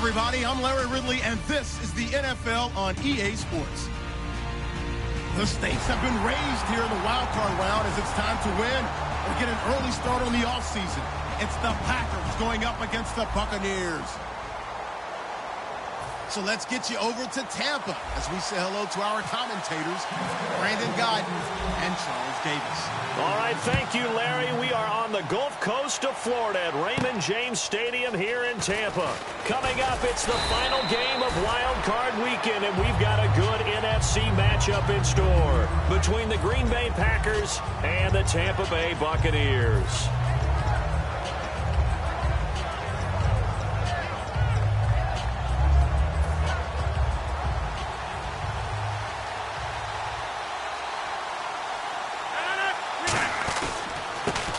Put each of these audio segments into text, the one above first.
everybody. I'm Larry Ridley, and this is the NFL on EA Sports. The stakes have been raised here in the wildcard round as it's time to win or get an early start on the offseason. It's the Packers going up against the Buccaneers. So let's get you over to Tampa as we say hello to our commentators, Brandon Guyton and Charles Davis. All right, thank you, Larry. We are on the Gulf Coast of Florida at Raymond James Stadium here in Tampa. Coming up, it's the final game of Wild Card Weekend, and we've got a good NFC matchup in store between the Green Bay Packers and the Tampa Bay Buccaneers.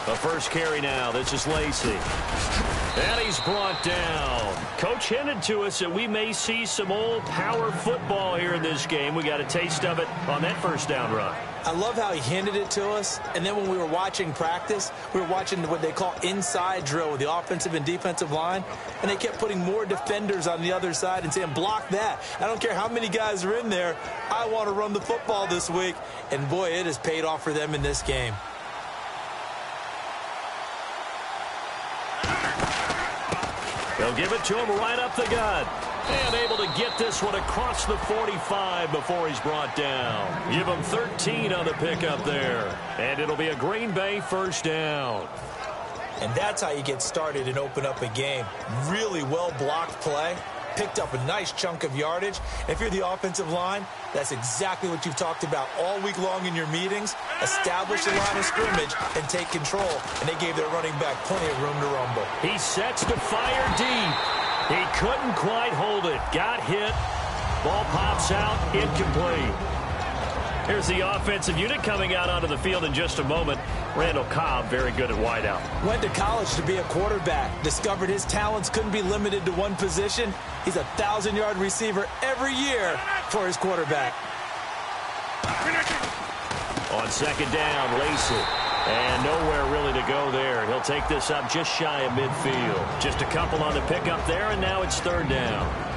The first carry now. This is Lacy. And he's brought down. Coach hinted to us that we may see some old power football here in this game. We got a taste of it on that first down run. I love how he hinted it to us. And then when we were watching practice, we were watching what they call inside drill with the offensive and defensive line. And they kept putting more defenders on the other side and saying, block that. I don't care how many guys are in there. I want to run the football this week. And, boy, it has paid off for them in this game. They'll give it to him right up the gut. And able to get this one across the 45 before he's brought down. Give him 13 on the pickup there. And it'll be a Green Bay first down. And that's how you get started and open up a game. Really well-blocked play. Picked up a nice chunk of yardage. If you're the offensive line, that's exactly what you've talked about all week long in your meetings. Establish the line of scrimmage and take control. And they gave their running back plenty of room to rumble. He sets to fire deep. He couldn't quite hold it. Got hit. Ball pops out. Incomplete. Here's the offensive unit coming out onto the field in just a moment. Randall Cobb, very good at wideout. Went to college to be a quarterback. Discovered his talents couldn't be limited to one position. He's a 1,000-yard receiver every year for his quarterback. On second down, Lacy. And nowhere really to go there. He'll take this up just shy of midfield. Just a couple on the pickup there, and now it's third down.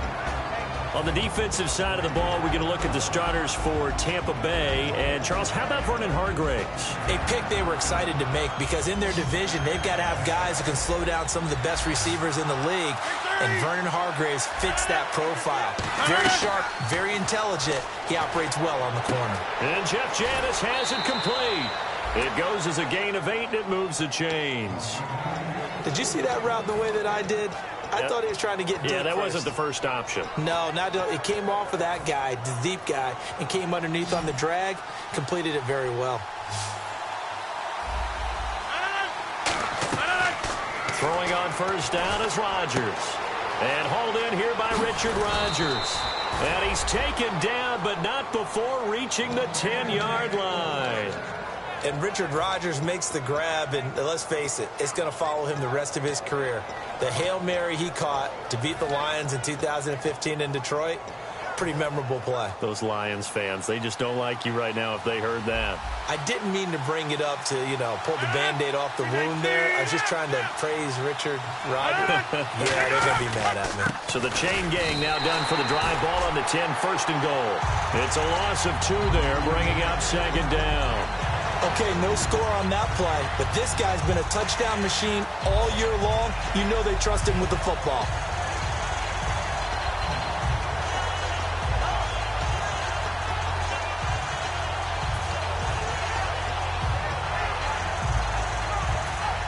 On the defensive side of the ball, we're going to look at the starters for Tampa Bay. And, Charles, how about Vernon Hargreaves? A pick they were excited to make because in their division, they've got to have guys who can slow down some of the best receivers in the league. And Vernon Hargreaves fits that profile. Very sharp, very intelligent. He operates well on the corner. And Jeff Janis has it complete. It goes as a gain of 8, and it moves the chains. Did you see that route the way that I did? I thought he was trying to get deep. Yeah, that first. wasn't the first option. No, it came off of that guy, the deep guy, and came underneath on the drag. Completed it very well. Throwing on first down is Rodgers. And hauled in here by Richard Rodgers. And he's taken down, but not before reaching the 10-yard line. And Richard Rodgers makes the grab, and let's face it, it's going to follow him the rest of his career. The Hail Mary he caught to beat the Lions in 2015 in Detroit, pretty memorable play. Those Lions fans, they just don't like you right now if they heard that. I didn't mean to bring it up to, pull the Band-Aid off the wound there. I was just trying to praise Richard Rodgers. Yeah, they're going to be mad at me. So the chain gang now done for the drive. Ball on the 10, first and goal. It's a loss of 2 there, bringing up second down. Okay, no score on that play, but this guy's been a touchdown machine all year long. You know they trust him with the football.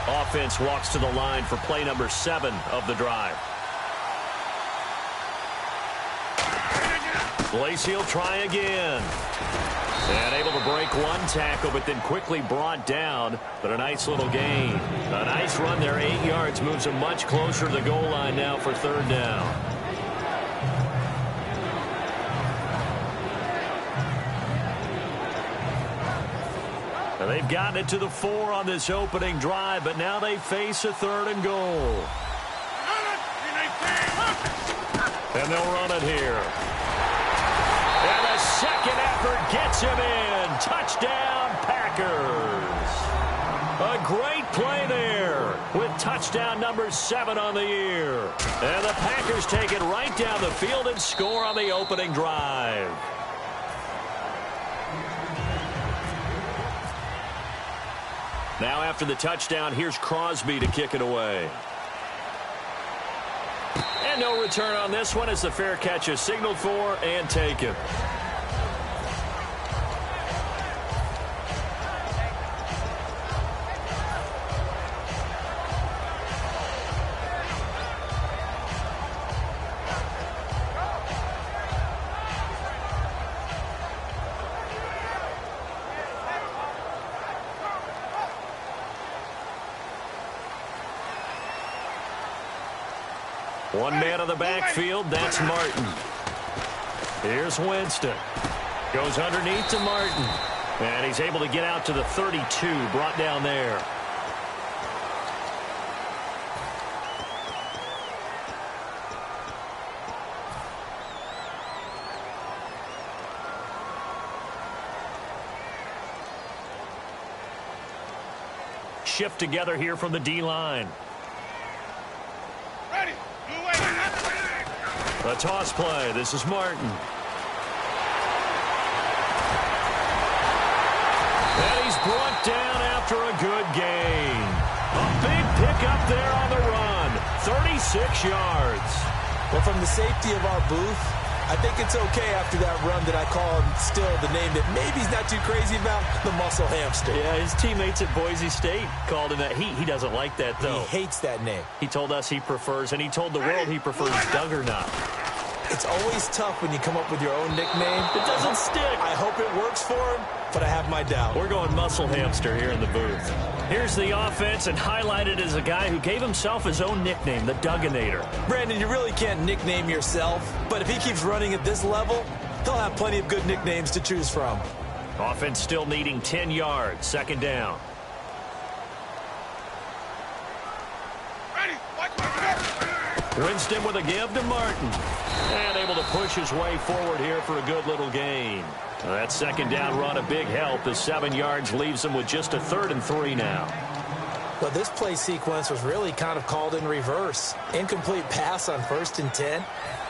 Offense walks to the line for play number 7 of the drive. Lacy will try again. And able to break one tackle, but then quickly brought down. But a nice little gain. A nice run there, 8 yards. Moves him much closer to the goal line now for third down. Now they've gotten it to the 4 on this opening drive, but now they face a third and goal. And they'll run it here. And the second effort gets him in. Touchdown, Packers. A great play there with touchdown number 7 on the year. And the Packers take it right down the field and score on the opening drive. Now after the touchdown, here's Crosby to kick it away. And no return on this one as the fair catch is signaled for and taken. One man on the backfield, that's Martin. Here's Winston. Goes underneath to Martin. And he's able to get out to the 32, brought down there. Shift together here from the D-line. A toss play. This is Martin. And he's brought down after a good gain. A big pickup there on the run. 36 yards. Well, from the safety of our booth, I think it's okay after that run that I call him still the name that maybe he's not too crazy about, the muscle hamster. Yeah, his teammates at Boise State called him that. He doesn't like that, though. He hates that name. He told us he prefers, and he told the world he prefers Juggernaut. It's always tough when you come up with your own nickname. It doesn't stick. I hope it works for him, but I have my doubt. We're going muscle hamster here in the booth. Here's the offense, and highlighted as a guy who gave himself his own nickname, the Dugginator. Brandon, you really can't nickname yourself, but if he keeps running at this level, he'll have plenty of good nicknames to choose from. Offense still needing 10 yards, second down. Winston with a give to Martin. And able to push his way forward here for a good little gain. That second down run a big help. The 7 yards leaves him with just a 3rd and 3 now. Well, this play sequence was really kind of called in reverse. Incomplete pass on 1st and 10.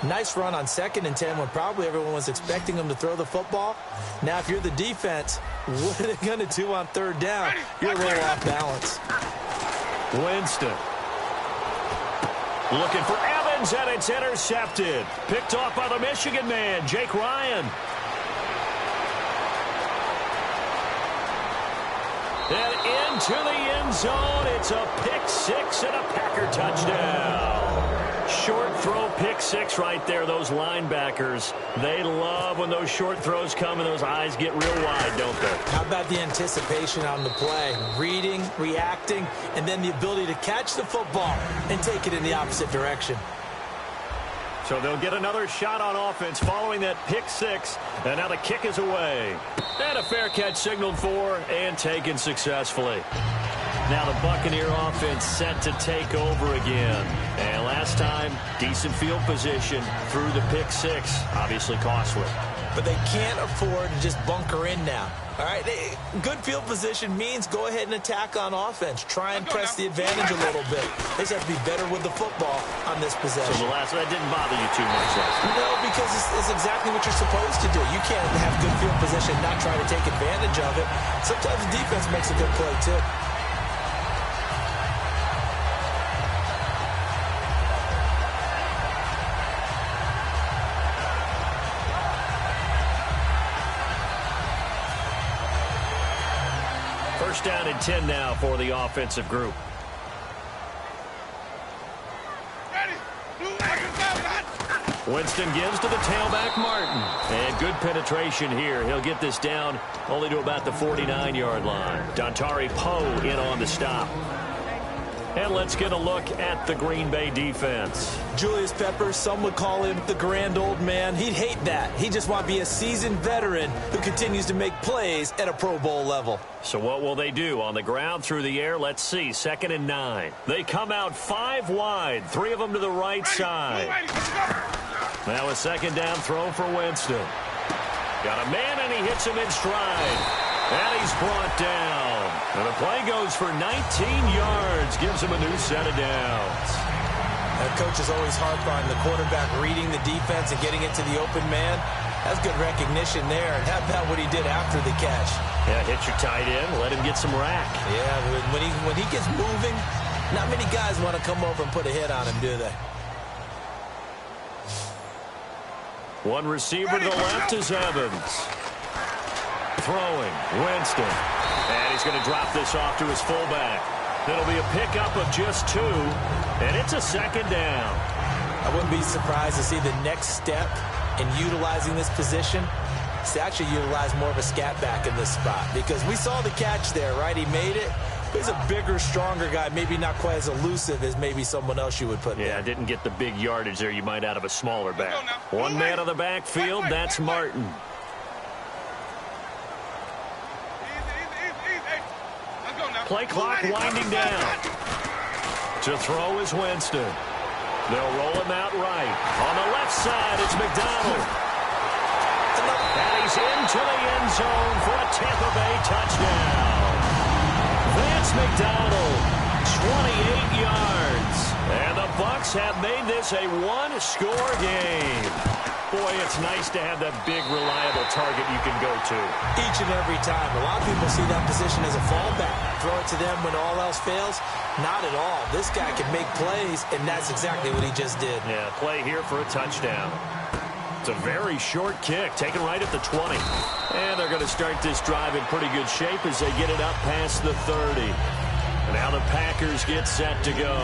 Nice run on 2nd and 10 when probably everyone was expecting him to throw the football. Now, if you're the defense, what are they going to do on 3rd down? You're a little off balance. Winston. Looking for Evans, and it's intercepted. Picked off by the Michigan man, Jake Ryan. And into the end zone, it's a pick 6 and a Packer touchdown. Short throw pick 6 right there, those linebackers. They love when those short throws come and those eyes get real wide, don't they? How about the anticipation on the play? Reading, reacting, and then the ability to catch the football and take it in the opposite direction. So they'll get another shot on offense following that pick 6. And now the kick is away. And a fair catch signaled for and taken successfully. Now the Buccaneer offense set to take over again. And last time, decent field position through the pick 6. Obviously costly. But they can't afford to just bunker in now. All right, good field position means go ahead and attack on offense. Try and press the advantage a little bit. They just have to be better with the football on this possession. So the last one, that didn't bother you too much. No, because it's exactly what you're supposed to do. You can't have good field position and not try to take advantage of it. Sometimes the defense makes a good play, too. First down and 10 now for the offensive group. Winston gives to the tailback, Martin. And good penetration here. He'll get this down only to about the 49-yard line. Dontari Poe in on the stop. And let's get a look at the Green Bay defense. Julius Peppers, some would call him the grand old man. He'd hate that. He just want to be a seasoned veteran who continues to make plays at a Pro Bowl level. So what will they do? On the ground, through the air? Let's see. 2nd and 9. They come out 5 wide. 3 of them to the right side. Now a 2nd down throw for Winston. Got a man, and he hits him in stride. And he's brought down. And the play goes for 19 yards. Gives him a new set of downs. That coach is always harped on the quarterback reading the defense and getting into the open man. That's good recognition there. And how about what he did after the catch? Yeah, hit your tight end. Let him get some rack. Yeah, when he gets moving, not many guys want to come over and put a hit on him, do they? One receiver to the left is Evans. Throwing, Winston. And he's going to drop this off to his fullback. It'll be a pickup of just 2, and it's a second down. I wouldn't be surprised to see the next step in utilizing this position is to actually utilize more of a scat back in this spot, because we saw the catch there, right? He made it. He's a bigger, stronger guy, maybe not quite as elusive as maybe someone else you would put there. Yeah, didn't get the big yardage there you might out of a smaller back. One man on the backfield, that's Martin. Play clock winding down. To throw is Winston. They'll roll him out right. On the left side, it's McDonald. And he's into the end zone for a Tampa Bay touchdown. Vance McDonald, 28 yards. And the Bucs have made this a one-score game. Boy, it's nice to have that big, reliable target you can go to. Each and every time. A lot of people see that position as a fallback. Throw it to them when all else fails. Not at all. This guy can make plays, and that's exactly what he just did. Yeah, play here for a touchdown. It's a very short kick, taken right at the 20. And they're going to start this drive in pretty good shape as they get it up past the 30. And now the Packers get set to go.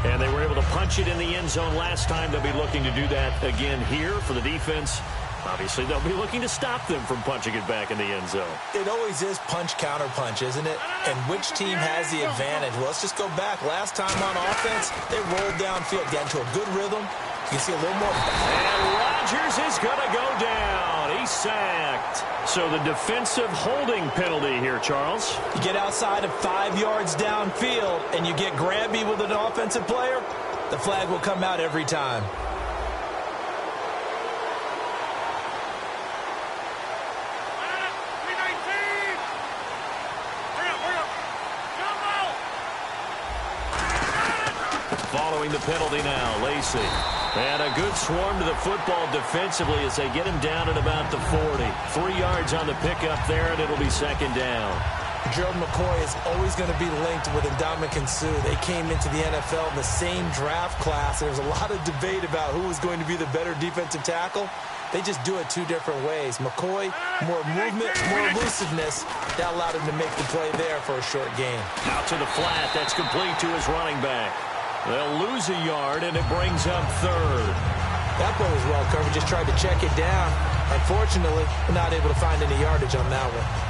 And they were able to punch it in the end zone last time. They'll be looking to do that again here for the defense. Obviously, they'll be looking to stop them from punching it back in the end zone. It always is punch-counter-punch, isn't it? And which team has the advantage? Well, let's just go back. Last time on offense, they rolled downfield, got into a good rhythm. You can see a little more. And Rodgers is going to go down. He's sacked. So the defensive holding penalty here, Charles. You get outside of 5 yards downfield and you get grabby with an offensive player, the flag will come out every time. Following the penalty now, Lacey. And a good swarm to the football defensively as they get him down at about the 40. 3 yards on the pickup there, and it'll be second down. Gerald McCoy is always going to be linked with Ndamukong Suh. They came into the NFL in the same draft class, and there's a lot of debate about who was going to be the better defensive tackle. They just do it 2 different ways. McCoy, more movement, more elusiveness. That allowed him to make the play there for a short gain. Out to the flat. That's complete to his running back. They'll lose a yard, and it brings up third. That play was well covered. Just tried to check it down. Unfortunately, not able to find any yardage on that one.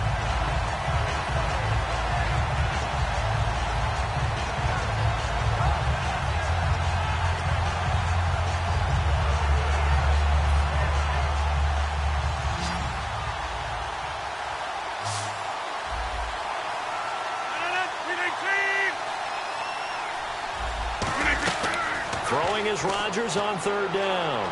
Throwing is Rodgers on third down.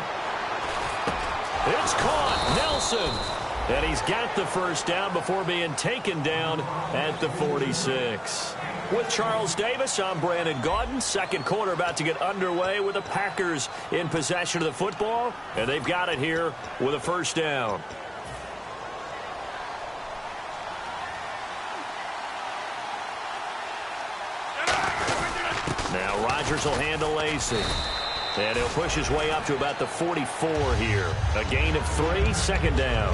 It's caught. Nelson. And he's got the first down before being taken down at the 46. With Charles Davis, I'm Brandon Gaudin. Second quarter about to get underway with the Packers in possession of the football. And they've got it here with a first down. Now Rodgers will hand to Lacey. And he'll push his way up to about the 44 here. A gain of 3, second down.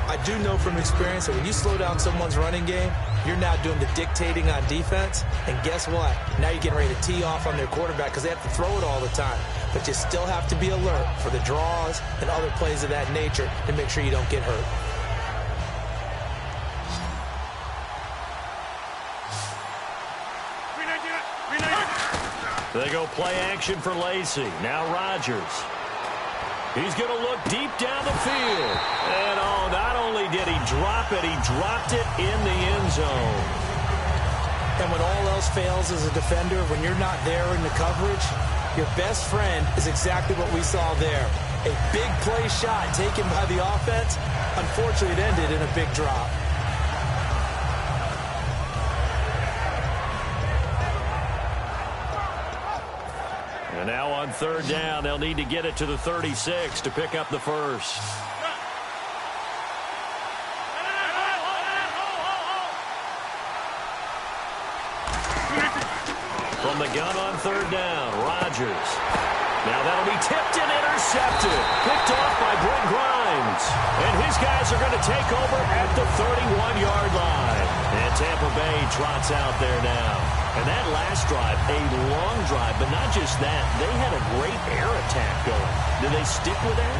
I do know from experience that when you slow down someone's running game, you're now doing the dictating on defense. And guess what? Now you're getting ready to tee off on their quarterback because they have to throw it all the time. But you still have to be alert for the draws and other plays of that nature to make sure you don't get hurt. They go play action for Lacey. Now Rodgers. He's going to look deep down the field. And, oh, not only did he drop it, he dropped it in the end zone. And when all else fails as a defender, when you're not there in the coverage, your best friend is exactly what we saw there. A big play shot taken by the offense. Unfortunately, it ended in a big drop. And now on third down, they'll need to get it to the 36 to pick up the first. From the gun on third down, Rodgers. Now that'll be tipped and intercepted. Picked off by Brent Grimes. And his guys are going to take over at the 31-yard line. And Tampa Bay trots out there now. And that last drive, a long drive, but not just that. They had a great air attack going. Do they stick with that?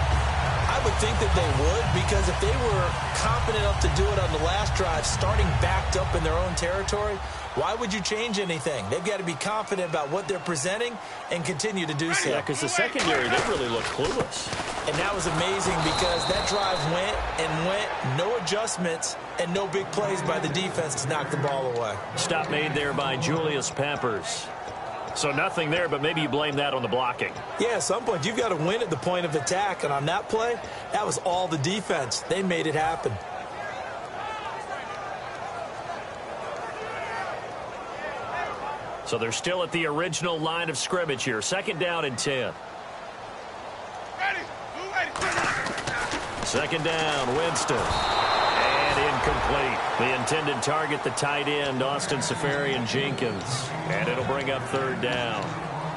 I would think that they would, because if they were confident enough to do it on the last drive, starting backed up in their own territory, why would you change anything? They've got to be confident about what they're presenting and continue to do so. Yeah, because the secondary, they really look clueless. And that was amazing because that drive went and went, no adjustments, and no big plays by the defense to knock the ball away. Stop made there by Julius Peppers. So nothing there, but maybe you blame that on the blocking. Yeah, at some point, you've got to win at the point of attack. And on that play, that was all the defense. They made it happen. So they're still at the original line of scrimmage here. Second down and 10. Second down, Winston. And incomplete. The intended target, the tight end, Austin Seferian-Jenkins. And it'll bring up third down.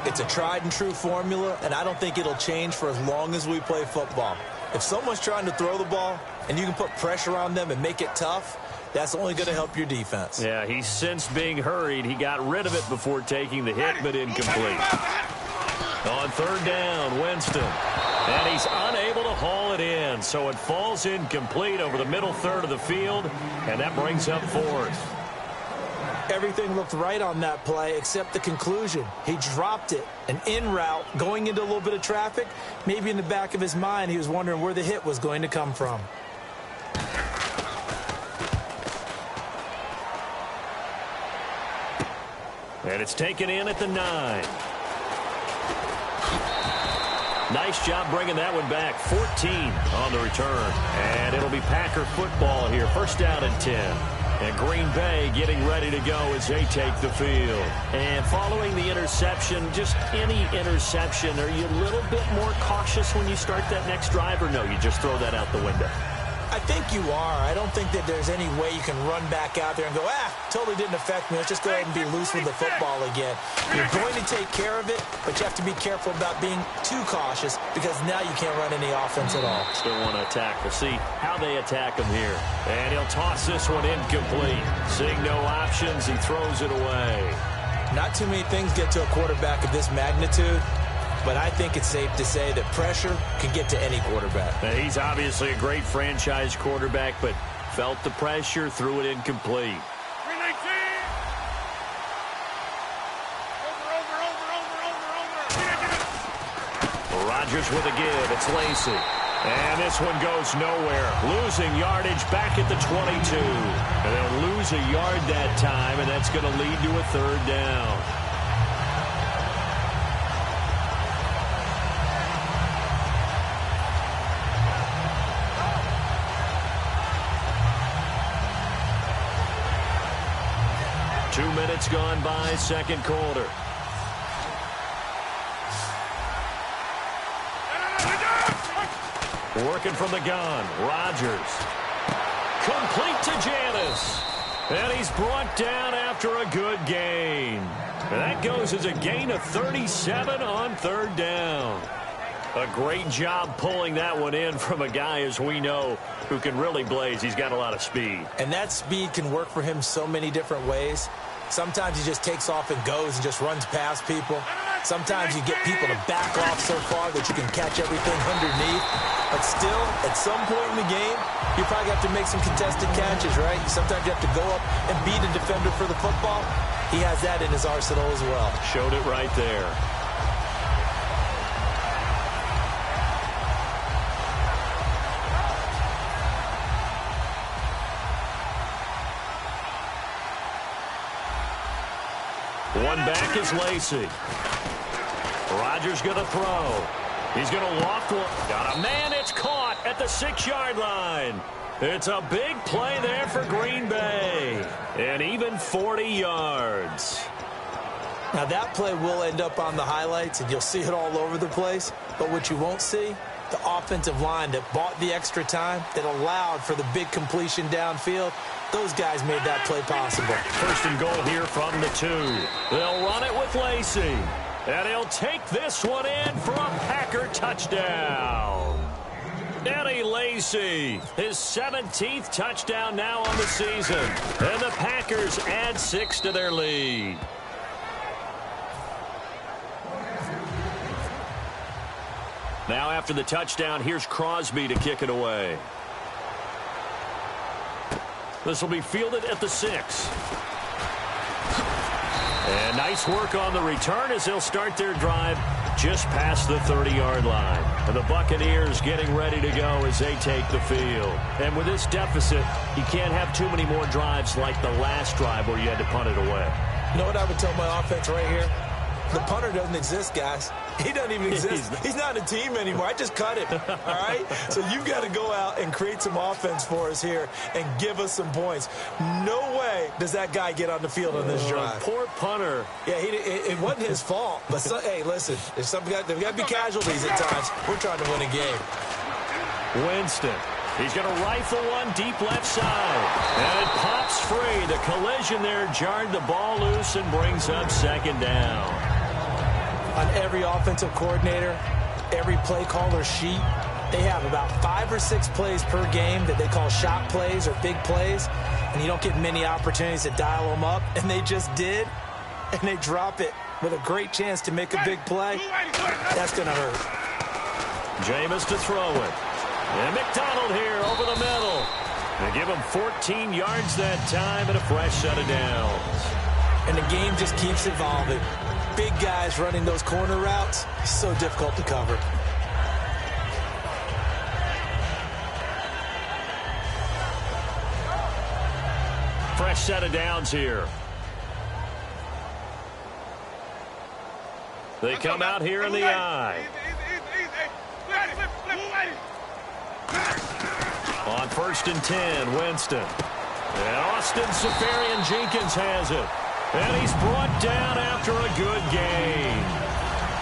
It's a tried-and-true formula, and I don't think it'll change for as long as we play football. If someone's trying to throw the ball and you can put pressure on them and make it tough, that's only going to help your defense. Yeah, he's since being hurried. He got rid of it before taking the hit, but incomplete. On third down, Winston. And he's unable to haul it in, so it falls incomplete over the middle third of the field, and that brings up fourth. Everything looked right on that play except the conclusion. He dropped it, an in route, going into a little bit of traffic. Maybe in the back of his mind, he was wondering where the hit was going to come from. And it's taken in at the 9. Nice job bringing that one back. 14 on the return. And it'll be Packer football here. First down and 10. And Green Bay getting ready to go as they take the field. And following the interception, just any interception, are you a little bit more cautious when you start that next drive, or no, you just throw that out the window? I think you are. I don't think that there's any way you can run back out there and go, totally didn't affect me. Let's just go ahead and be loose with the football again. You're going to take care of it, but you have to be careful about being too cautious because now you can't run any offense at all. Still want to attack. We'll see how they attack him here. And he'll toss this one incomplete. Seeing no options, he throws it away. Not too many things get to a quarterback of this magnitude, but I think it's safe to say that pressure can get to any quarterback. Now, he's obviously a great franchise quarterback, but felt the pressure, threw it incomplete. Rodgers with a give. It's Lacy. And this one goes nowhere. Losing yardage back at the 22. And they'll lose a yard that time, and that's going to lead to a third down. Minutes gone by, second quarter. Working from the gun, Rodgers. Complete to Janis. And he's brought down after a good gain. And that goes as a gain of 37 on third down. A great job pulling that one in from a guy, as we know, who can really blaze. He's got a lot of speed. And that speed can work for him so many different ways. Sometimes he just takes off and goes and just runs past people. Sometimes you get people to back off so far that you can catch everything underneath. But still, at some point in the game, you probably have to make some contested catches, right? Sometimes you have to go up and beat a defender for the football. He has that in his arsenal as well. Showed it right there. One back is Lacy. Rodgers going to throw. He's going to loft one. Got a man. It's caught at the 6-yard line. It's a big play there for Green Bay. And even 40 yards. Now, that play will end up on the highlights, and you'll see it all over the place. But what you won't see, the offensive line that bought the extra time, that allowed for the big completion downfield, those guys made that play possible. First and goal here from the 2. They'll run it with Lacey. And he'll take this one in for a Packer touchdown. Eddie Lacy, his 17th touchdown now on the season. And the Packers add 6 to their lead. Now after the touchdown, here's Crosby to kick it away. This will be fielded at the 6. And nice work on the return as they'll start their drive just past the 30-yard line. And the Buccaneers getting ready to go as they take the field. And with this deficit, you can't have too many more drives like the last drive where you had to punt it away. You know what I would tell my offense right here? The punter doesn't exist, guys. He doesn't even exist. He's not a team anymore. I just cut him, all right? So you've got to go out and create some offense for us here and give us some points. No way does that guy get on the field on this drive. Poor punter. Yeah, it wasn't his fault. But, hey, listen, there's got to be casualties at times. We're trying to win a game. Winston. He's going to rifle one deep left side. And it pops free. The collision there jarred the ball loose and brings up second down. On every offensive coordinator, every play caller sheet, they have about 5 or 6 plays per game that they call shot plays or big plays, and you don't get many opportunities to dial them up, and they just did, and they drop it with a great chance to make a big play. That's going to hurt. Jameis to throw it. And McDonald here over the middle. They give him 14 yards that time and a fresh set of downs. And the game just keeps evolving. Big guys running those corner routes, so difficult to cover. Fresh set of downs here. They come out here in the eye. On 1st and 10, Winston. And Austin Seferian-Jenkins has it. And he's brought down after a good game.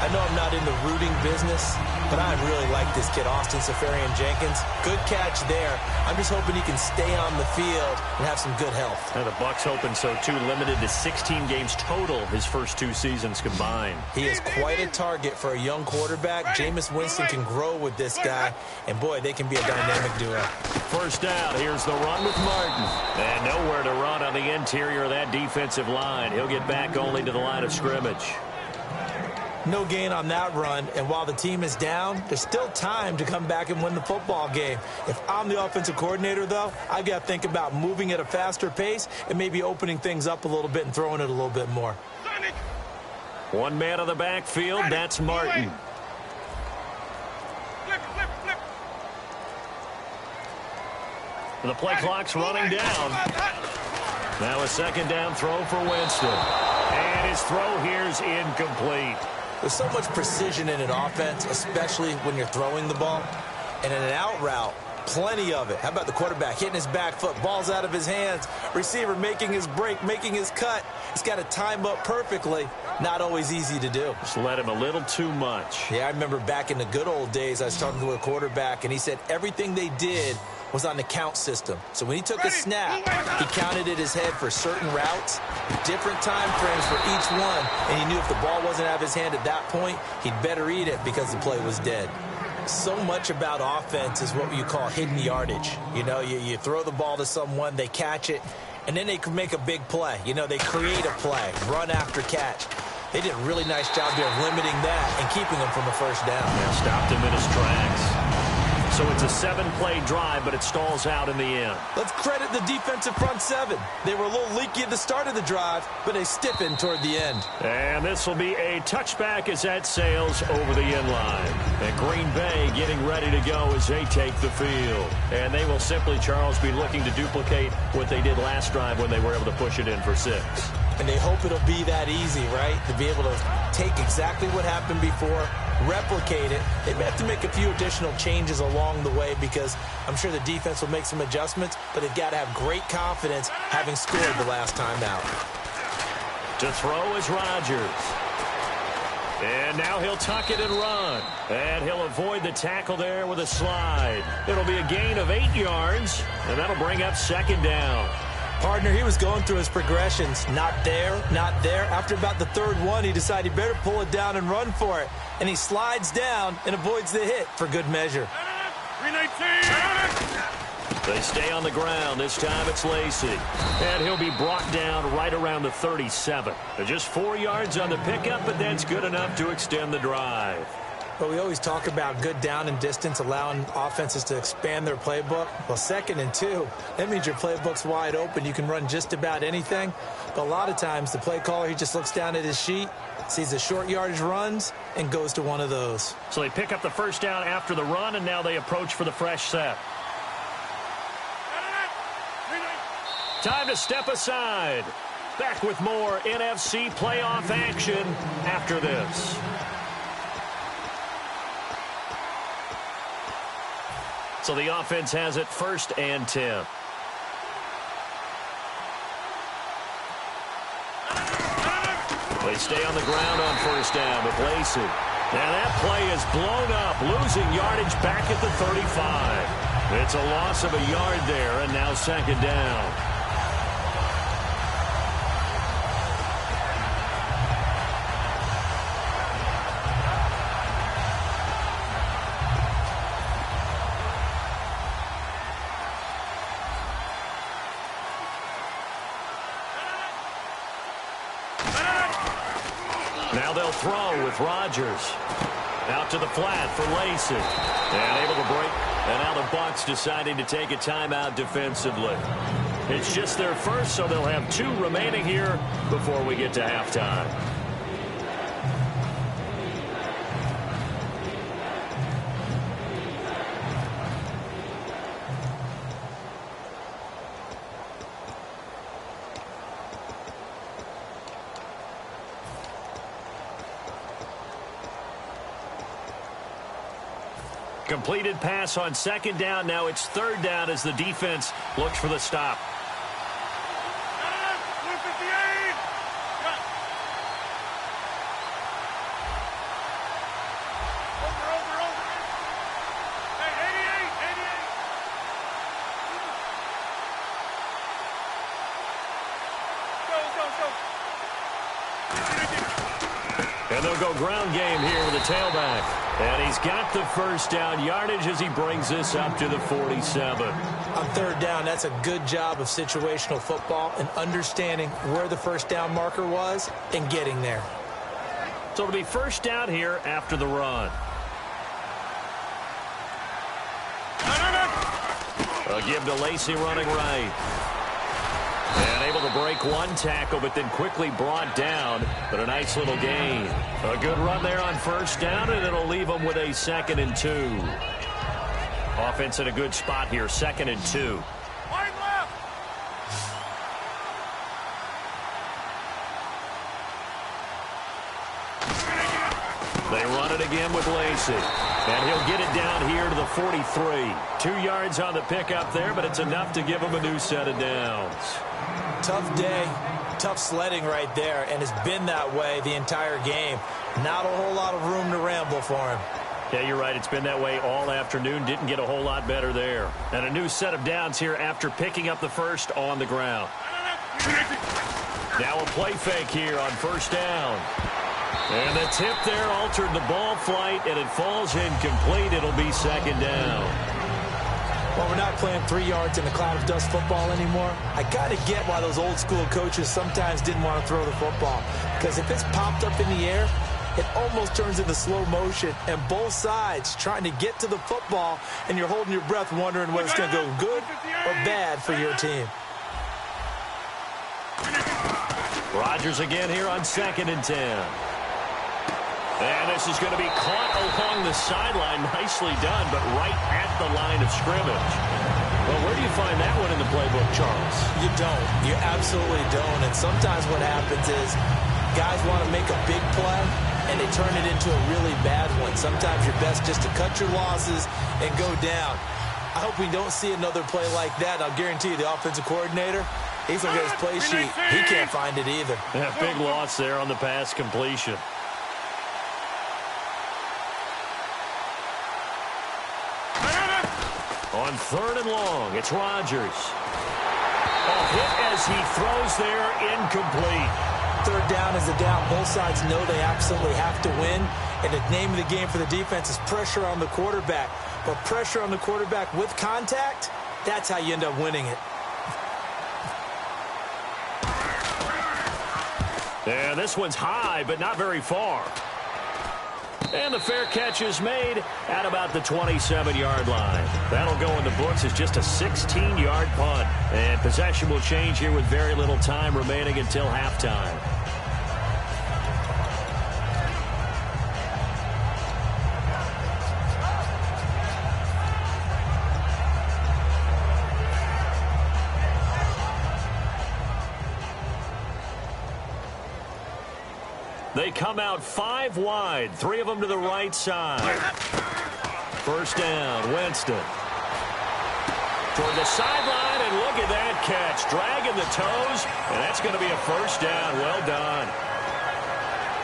I know I'm not in the rooting business, but I really like this kid, Austin Seferian-Jenkins. Good catch there. I'm just hoping he can stay on the field and have some good health. And the Bucs hoping so, too. Limited to 16 games total his first 2 seasons combined. He is quite a target for a young quarterback. Jameis Winston can grow with this guy, and, boy, they can be a dynamic duo. First down, here's the run with Martin. And nowhere to run on the interior of that defensive line. He'll get back only to the line of scrimmage. No gain on that run, and while the team is down, there's still time to come back and win the football game. If I'm the offensive coordinator, though, I've got to think about moving at a faster pace and maybe opening things up a little bit and throwing it a little bit more. One man on the backfield, that's Martin. The play clock's running down. Now a second down throw for Winston. And his throw here's incomplete. There's so much precision in an offense, especially when you're throwing the ball. And in an out route, plenty of it. How about the quarterback hitting his back foot, ball's out of his hands, receiver making his break, making his cut. He's got to time up perfectly. Not always easy to do. Just let him a little too much. Yeah, I remember back in the good old days, I was talking to a quarterback, and he said everything they did was on the count system. So when he took a snap, he counted in his head for certain routes, different time frames for each one, and he knew if the ball wasn't out of his hand at that point, he'd better eat it because the play was dead. So much about offense is what you call hidden yardage. You know, you throw the ball to someone, they catch it, and then they can make a big play. You know, they create a play, run after catch. They did a really nice job there of limiting that and keeping him from a first down. Yeah, stopped him in his tracks. So it's a 7-play drive, but it stalls out in the end. Let's credit the defensive front 7. They were a little leaky at the start of the drive, but they stiffened toward the end. And this will be a touchback as that sails over the end line. And Green Bay getting ready to go as they take the field. And they will simply, Charles, be looking to duplicate what they did last drive when they were able to push it in for 6. And they hope it'll be that easy, right? To be able to take exactly what happened before, replicate it. They may have to make a few additional changes along the way because I'm sure the defense will make some adjustments, but they've got to have great confidence having scored the last time out. To throw is Rodgers. And now he'll tuck it and run. And he'll avoid the tackle there with a slide. It'll be a gain of 8 yards, and that'll bring up 2nd down. Partner, he was going through his progressions. Not there, not there. After about the 3rd one, he decided he better pull it down and run for it. And he slides down and avoids the hit for good measure. 319. They stay on the ground. This time it's Lacey. And he'll be brought down right around the 37. They're just 4 yards on the pickup, but that's good enough to extend the drive. But we always talk about good down and distance, allowing offenses to expand their playbook. Well, 2nd and 2, that means your playbook's wide open. You can run just about anything. But a lot of times, the play caller, he just looks down at his sheet, sees the short yardage runs, and goes to one of those. So they pick up the 1st down after the run, and now they approach for the fresh set. Time to step aside. Back with more NFC playoff action after this. So the offense has it 1st and 10. They stay on the ground on 1st down with Lacey. And that play is blown up, losing yardage back at the 35. It's a loss of a yard there, and now 2nd down. Now they'll throw with Rodgers. Out to the flat for Lacey. And able to break. And now the Bucs deciding to take a timeout defensively. It's just their first, so they'll have 2 remaining here before we get to halftime. Completed pass on 2nd down. Now it's 3rd down as the defense looks for the stop. And they'll go ground game here with the tailback. And he's got the 1st down yardage as he brings this up to the 47. On 3rd down, that's a good job of situational football and understanding where the 1st down marker was and getting there. So it'll be 1st down here after the run. A give to Lacey running right. And able to break 1 tackle, but then quickly brought down. But a nice little gain. A good run there on 1st down, and it'll leave them with a 2nd and 2. Offense in a good spot here, 2nd and 2. They run it again with Lacey. And he'll get it down here to the 43. 2 yards on the pickup there, but it's enough to give him a new set of downs. Tough day, tough sledding right there, and it's been that way the entire game. Not a whole lot of room to ramble for him. Yeah, you're right. It's been that way all afternoon. Didn't get a whole lot better there. And a new set of downs here after picking up the 1st on the ground. Now a play fake here on 1st down. And the tip there altered the ball flight, and it falls incomplete. It'll be 2nd down. Well, we're not playing 3 yards in a cloud of dust football anymore. I got to get why those old school coaches sometimes didn't want to throw the football. Because if it's popped up in the air, it almost turns into slow motion. And both sides trying to get to the football, and you're holding your breath wondering whether it's going to go good or bad for your team. Rodgers again here on 2nd and 10. And this is going to be caught along the sideline. Nicely done, but right at the line of scrimmage. Well, where do you find that one in the playbook, Charles? You don't. You absolutely don't. And sometimes what happens is guys want to make a big play, and they turn it into a really bad one. Sometimes you're best just to cut your losses and go down. I hope we don't see another play like that. I'll guarantee you the offensive coordinator, He's looking at his play sheet. He can't find it either. Yeah, big loss there on the pass completion. On 3rd and long, it's Rodgers. A hit as he throws there, incomplete. 3rd down is a down. Both sides know they absolutely have to win. And the name of the game for the defense is pressure on the quarterback. But pressure on the quarterback with contact, that's how you end up winning it. Yeah, this one's high, but not very far. And the fair catch is made at about the 27-yard line. That'll go in the books as just a 16-yard punt. And possession will change here with very little time remaining until halftime. They come out 5 wide, 3 of them to the right side. 1st down, Winston. Toward the sideline, and look at that catch. Dragging the toes, and that's going to be a 1st down. Well done.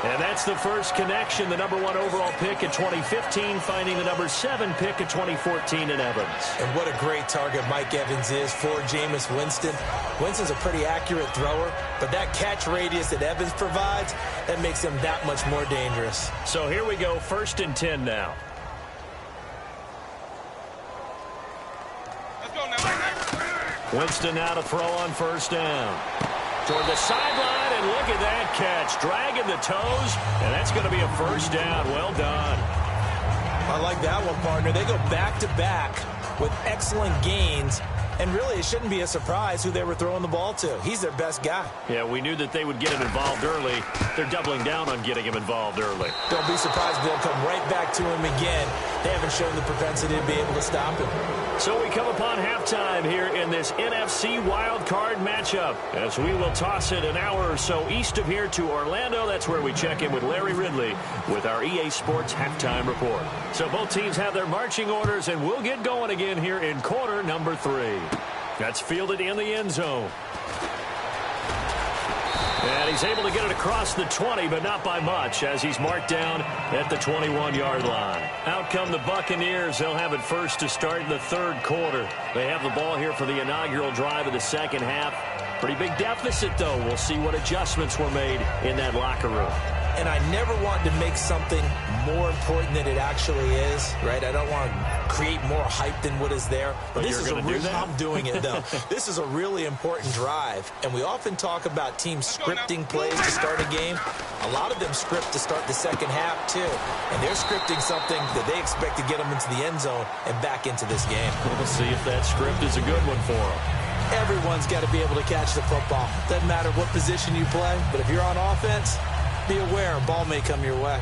And that's the first connection. The number 1 overall pick in 2015, finding the number 7 pick in 2014 in Evans. And what a great target Mike Evans is for Jameis Winston. Winston's a pretty accurate thrower, but that catch radius that Evans provides, that makes him that much more dangerous. So here we go, 1st and 10 now. Let's go now. Winston now to throw on 1st down. Toward the sideline, and look at that catch. Dragging the toes, and that's going to be a 1st down. Well done. I like that one, partner. They go back-to-back with excellent gains. And really, it shouldn't be a surprise who they were throwing the ball to. He's their best guy. Yeah, we knew that they would get him involved early. They're doubling down on getting him involved early. Don't be surprised they'll come right back to him again. They haven't shown the propensity to be able to stop him. So we come upon halftime here in this NFC wildcard matchup as we will toss it an hour or so east of here to Orlando. That's where we check in with Larry Ridley with our EA Sports halftime report. So both teams have their marching orders, and we'll get going again here in quarter number 3. That's fielded in the end zone. And he's able to get it across the 20, but not by much, as he's marked down at the 21-yard line. Out come the Buccaneers. They'll have it first to start in the 3rd quarter. They have the ball here for the inaugural drive of the 2nd half. Pretty big deficit, though. We'll see what adjustments were made in that locker room. And I never want to make something more important than it actually is, right? I don't want to create more hype than what is there. But this is a real, I'm doing it, though. This is a really important drive. And we often talk about teams scripting plays to start a game. A lot of them script to start the 2nd half, too. And they're scripting something that they expect to get them into the end zone and back into this game. We'll see if that script is a good one for them. Everyone's got to be able to catch the football. Doesn't matter what position you play, but if you're on offense, be aware, a ball may come your way.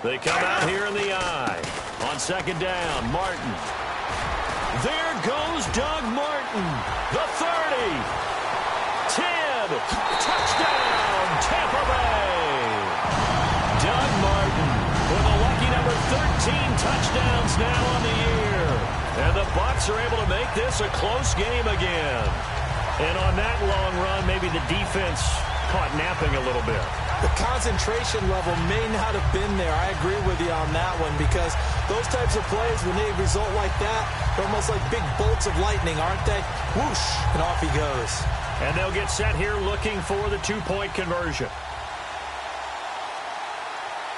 They come out here in the eye. On 2nd down, Martin. There goes Doug Martin. The 30. 10. Touchdown, Tampa Bay. Doug Martin with a lucky number 13 touchdowns now on the year. And the Bucs are able to make this a close game again. And on that long run, maybe the defense caught napping a little bit. The concentration level may not have been there. I agree with you on that one, because those types of plays, when they result like that, they're almost like big bolts of lightning, aren't they? Whoosh, and off he goes. And they'll get set here looking for the 2-point conversion.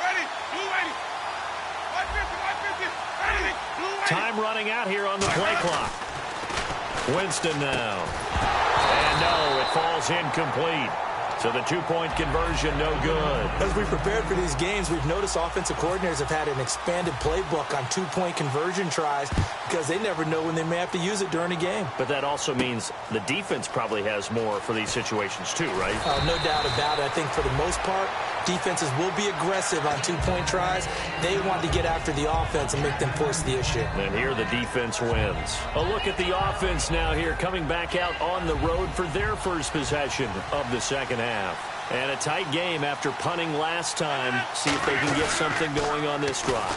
Ready, blue 80. 150, 150. Ready, blue 80. Time running out here on the play clock. Winston now. And no, it falls incomplete. So the 2-point conversion, no good. As we prepared for these games, we've noticed offensive coordinators have had an expanded playbook on 2-point conversion tries because they never know when they may have to use it during a game. But that also means the defense probably has more for these situations too, right? No doubt about it. I think for the most part, defenses will be aggressive on 2-point tries. They want to get after the offense and make them force the issue. And here the defense wins. A look at the offense now here, coming back out on the road for their first possession of the 2nd half. And a tight game after punting last time. See if they can get something going on this drive.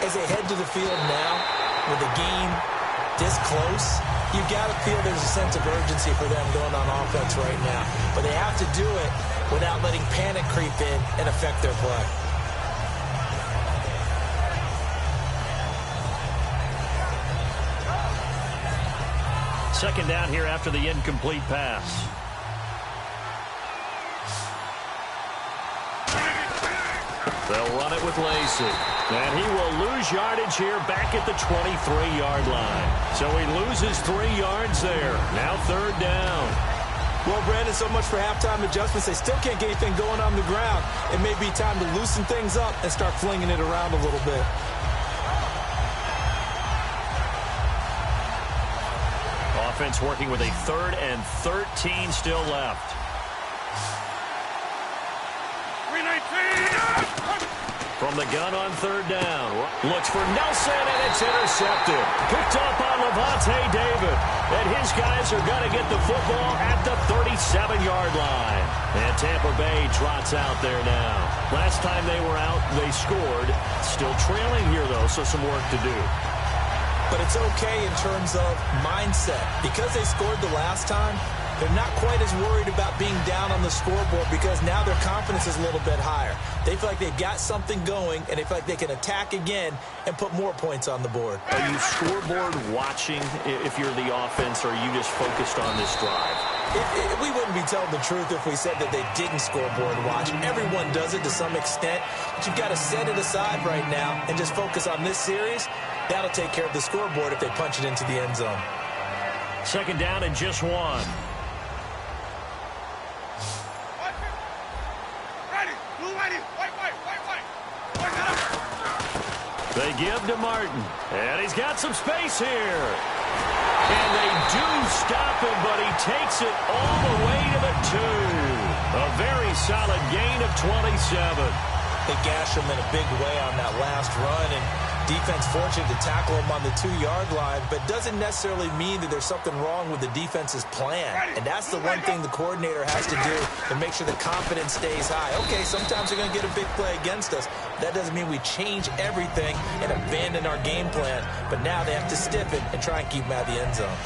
As they head to the field now with a game this close, you got to feel there's a sense of urgency for them going on offense right now. But they have to do it without letting panic creep in and affect their play. Second down here after the incomplete pass. They'll run it with Lacey. And he will lose yardage here back at the 23-yard line. So he loses 3 yards there. Now third down. Well, Brandon, so much for halftime adjustments. They still can't get anything going on the ground. It may be time to loosen things up and start flinging it around a little bit. Offense working with a 3rd and 13 still left. 319. From the gun on third down. Looks for Nelson, and it's intercepted. Picked up on Levante David. And his guys are going to get the football at the 37-yard line. And Tampa Bay trots out there now. Last time they were out, they scored. Still trailing here, though, so some work to do. But it's okay in terms of mindset. Because they scored the last time, they're not quite as worried about being down on the scoreboard because now their confidence is a little bit higher. They feel like they've got something going, and they feel like they can attack again and put more points on the board. Are you scoreboard watching if you're the offense, or are you just focused on this drive? We wouldn't be telling the truth if we said that they didn't scoreboard watch. Everyone does it to some extent, but you've got to set it aside right now and just focus on this series. That'll take care of the scoreboard if they punch it into the end zone. Second down and just 1. They give to Martin, and he's got some space here. And they do stop him, but he takes it all the way to the 2. A very solid gain of 27. They gash him in a big way on that last run, and defense fortunate to tackle him on the 2-yard line, but doesn't necessarily mean that there's something wrong with the defense's plan. And that's the one thing the coordinator has to do to make sure the confidence stays high. Okay, sometimes they're going to get a big play against us. That doesn't mean we change everything and abandon our game plan, but now they have to stiffen and try and keep him out of the end zone.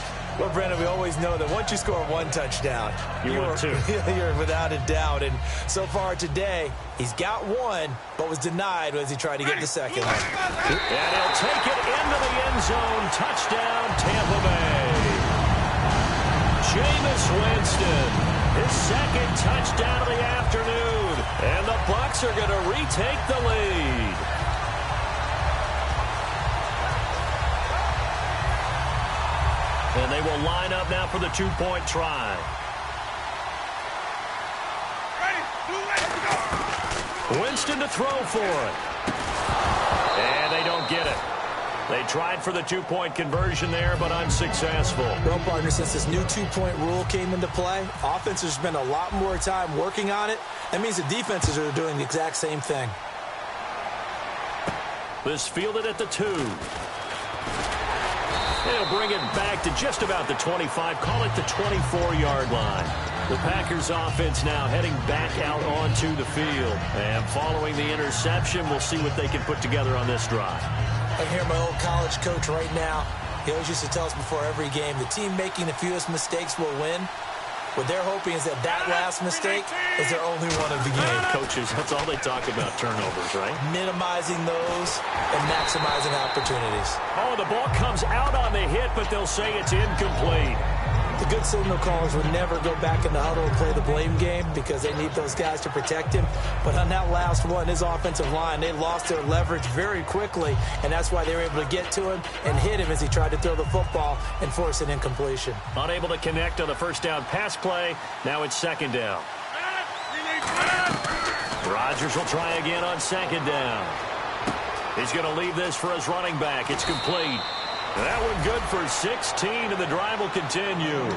Well, Brandon, we always know that once you score 1 touchdown, you're without a doubt. And so far today, he's got 1, but was denied as he tried to get the second one. And he'll take it into the end zone. Touchdown, Tampa Bay. Jameis Winston, his second touchdown of the afternoon. And the Bucs are going to retake the lead. And they will line up now for the 2-point try. Winston to throw for it. And they don't get it. They tried for the 2-point conversion there, but unsuccessful. Well, partner, since this new 2-point rule came into play, offenses spend a lot more time working on it. That means the defenses are doing the exact same thing. This fielded at the 2. They'll bring it back to just about the 25, call it the 24-yard line. The Packers offense now heading back out onto the field. And following the interception, we'll see what they can put together on this drive. I hear my old college coach right now. He always used to tell us before every game, the team making the fewest mistakes will win. What they're hoping is that last mistake is their only one of the game. Coaches, that's all they talk about, turnovers, right? Minimizing those and maximizing opportunities. Oh, the ball comes out on the hit, but they'll say it's incomplete. The good signal callers would never go back in the huddle and play the blame game because they need those guys to protect him. But on that last one, his offensive line, they lost their leverage very quickly, and that's why they were able to get to him and hit him as he tried to throw the football and force an incompletion. Unable to connect on the first down pass play. Now it's second down. Rodgers will try again on second down. He's going to leave this for his running back. It's complete. That one good for 16, and the drive will continue.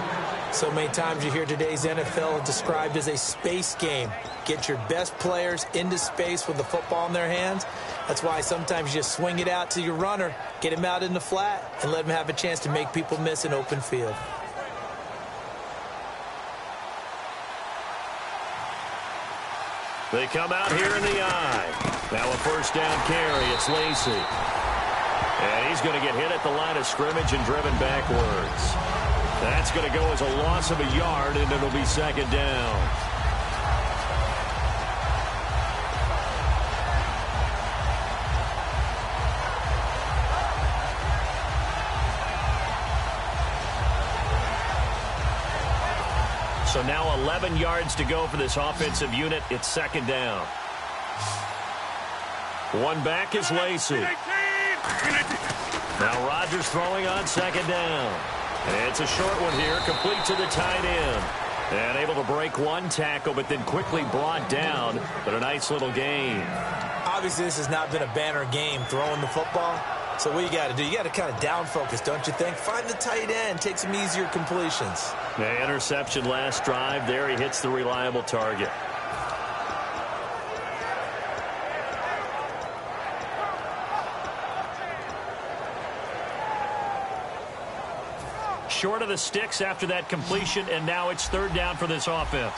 So many times you hear today's NFL described as a space game. Get your best players into space with the football in their hands. That's why sometimes you just swing it out to your runner, get him out in the flat, and let him have a chance to make people miss an open field. They come out here in the eye. Now a first down carry. It's Lacey. And he's going to get hit at the line of scrimmage and driven backwards. That's going to go as a loss of a yard, and it'll be second down. So now 11 yards to go for this offensive unit. It's second down. One back is Lacey. Now Rodgers throwing on second down. It's a short one here, complete to the tight end. And able to break one tackle, but then quickly brought down. But a nice little gain. Obviously, this has not been a banner game throwing the football. So what you got to do, you got to kind of down focus, don't you think? Find the tight end, take some easier completions. The interception last drive. There he hits the reliable target. Short of the sticks after that completion, and now it's third down for this offense.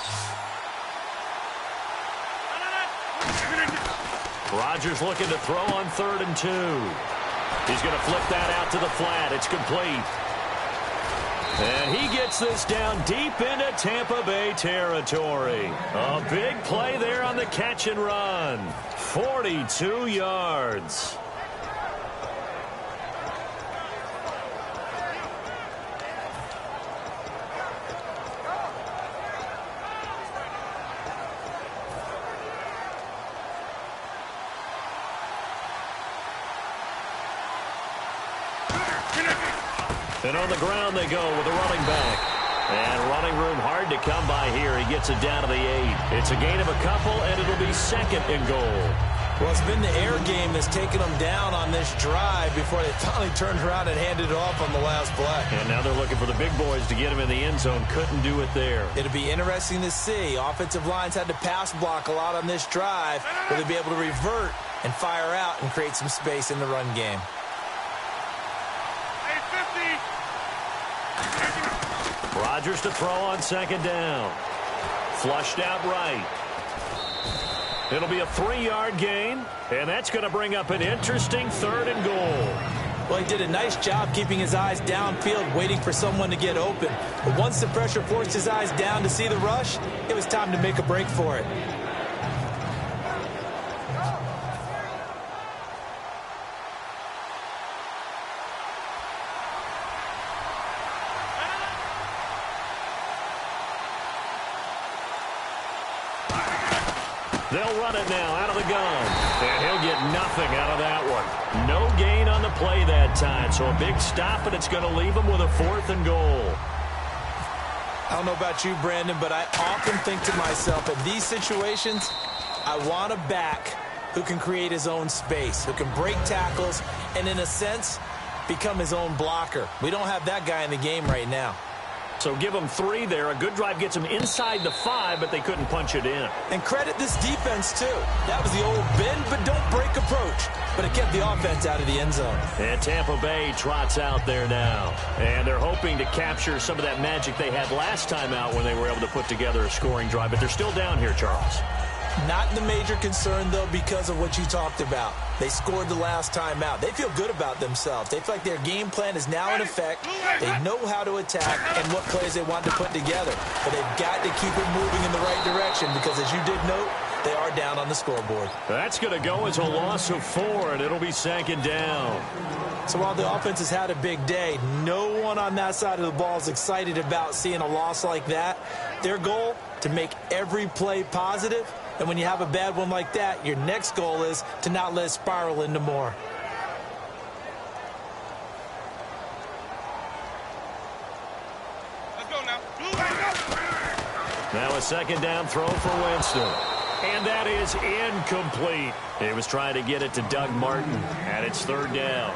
Rodgers looking to throw on 3rd and 2. He's going to flip that out to the flat. It's complete. And he gets this down deep into Tampa Bay territory. A big play there on the catch and run. 42 yards. And on the ground they go with a running back. And running room hard to come by here. He gets it down to the 8. It's a gain of a couple, and it'll be second and goal. Well, it's been the air game that's taken them down on this drive before they finally turned around and handed it off on the last play. And now they're looking for the big boys to get him in the end zone. Couldn't do it there. It'll be interesting to see. Offensive lines had to pass block a lot on this drive. Will they be able to revert and fire out and create some space in the run game? Rodgers to throw on second down. Flushed out right. It'll be a 3-yard gain, and that's going to bring up an interesting 3rd and goal. Well, he did a nice job keeping his eyes downfield, waiting for someone to get open. But once the pressure forced his eyes down to see the rush, it was time to make a break for it. They'll run it now out of the gun. And he'll get nothing out of that one. No gain on the play that time. So a big stop, and it's going to leave him with a 4th and goal. I don't know about you, Brandon, but I often think to myself, in these situations, I want a back who can create his own space, who can break tackles, and in a sense, become his own blocker. We don't have that guy in the game right now. So give them 3 there. A good drive gets them inside the 5, but they couldn't punch it in. And credit this defense, too. That was the old bend but don't break approach. But it kept the offense out of the end zone. And Tampa Bay trots out there now. And they're hoping to capture some of that magic they had last time out when they were able to put together a scoring drive. But they're still down here, Charles. Not the major concern, though, because of what you talked about. They scored the last time out. They feel good about themselves. They feel like their game plan is now in effect. They know how to attack and what plays they want to put together. But they've got to keep it moving in the right direction because, as you did note, they are down on the scoreboard. That's going to go as a loss of 4, and it'll be second down. So while the offense has had a big day, no one on that side of the ball is excited about seeing a loss like that. Their goal, to make every play positive. And when you have a bad one like that, your next goal is to not let it spiral into more. Let's go now. Now a second down throw for Winston. And that is incomplete. He was trying to get it to Doug Martin, and it's 3rd down.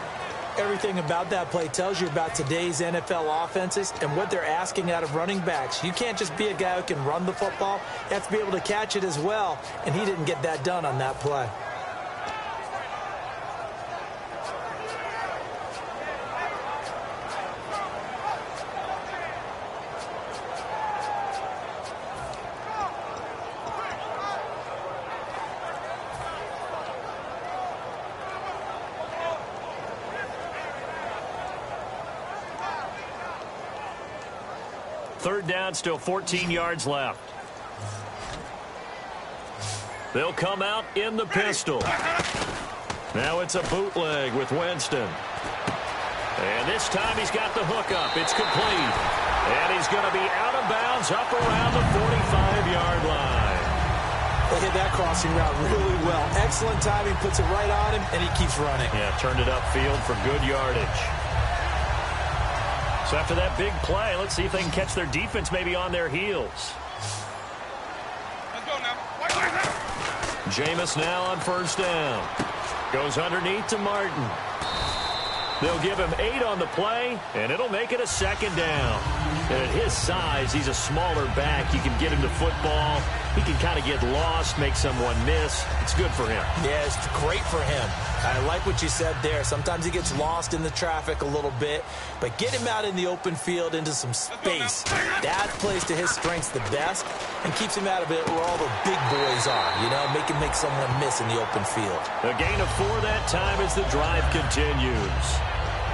Everything about that play tells you about today's NFL offenses and what they're asking out of running backs. You can't just be a guy who can run the football. You have to be able to catch it as well, and he didn't get that done on that play. Third down, still 14 yards left. They'll come out in the pistol. Now it's a bootleg with Winston. And this time he's got the hook up. It's complete. And he's going to be out of bounds up around the 45-yard line. They hit that crossing route really well. Excellent timing, puts it right on him, and he keeps running. Yeah, turned it upfield for good yardage. So after that big play, let's see if they can catch their defense maybe on their heels. Let's go now. Jameis now on first down. Goes underneath to Martin. They'll give him 8 on the play, and it'll make it a second down. And at his size, he's a smaller back. You can get him to football. He can kind of get lost, make someone miss. It's good for him. Yeah, it's great for him. I like what you said there. Sometimes he gets lost in the traffic a little bit, but get him out in the open field into some space. That plays to his strengths the best and keeps him out of it where all the big boys are, you know, make him make someone miss in the open field. A gain of 4 that time as the drive continues.